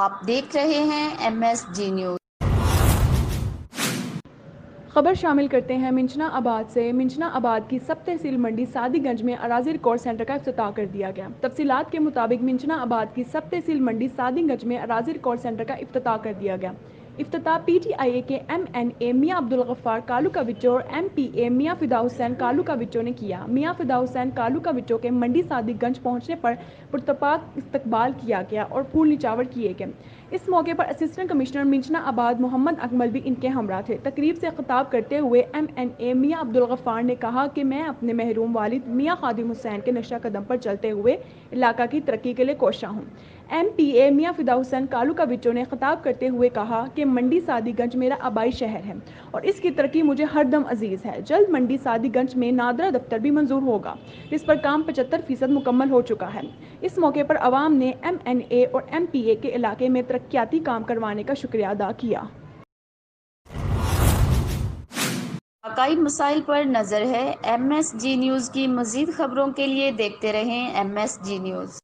आप देख रहे हैं MSG न्यूज़। खबर शामिल करते हैं मिंचना आबाद से। मिंचना आबाद की सब तहसील मंडी सादीगंज में अराजी रिकॉर्ड सेंटर का इफ्तिताह कर दिया गया। तफसीलात के मुताबिक मिंचना आबाद की सब तहसील मंडी सादीगंज में अराजी रिकॉर्ड सेंटर का इफ्तिताह कर दिया गया। इफ्तिताह PTIA के MNA मियां अब्दुल गफ्फार कालू का विचो और MPA मियां फिदा हुसैन कालू का विचो ने किया। मियां फिदा हुसैन कालू का विचो के मंडी सादीगंज पहुंचने पर पुरतपाक इस्तकबाल किया गया और फूल निचावर किए गए। इस मौके पर असिस्टेंट कमिश्नर मिंचना आबाद मोहम्मद अकमल भी इनके हमरा थे। तकरीब से खिताब करते हुए MNA मियां अब्दुल गफ्फार ने कहा कि मैं अपने महरूम वालिद मियां खादिम हुसैन के नक्शा कदम पर चलते हुए इलाका की तरक्की के लिए कोशा हूँ। MPA मियां फिदा हुसैन कालू का विचो ने खिताब करते हुए कहा कि मंडी सादीगंज मेरा आबाई शहर है और इसकी तरक्की मुझे हरदम अजीज़ है। जल्द मंडी सादीगंज में नादरा दफ्तर भी मंजूर होगा, जिस पर काम 75% मुकम्मल हो चुका है। इस मौके पर अवाम ने MNA और MPA के इलाके में तरक्याती काम करवाने का शुक्रिया अदा किया। वाकई मसाइल पर नज़र है। MSG न्यूज़ की मज़ीद खबरों के लिए देखते रहें MSG न्यूज़।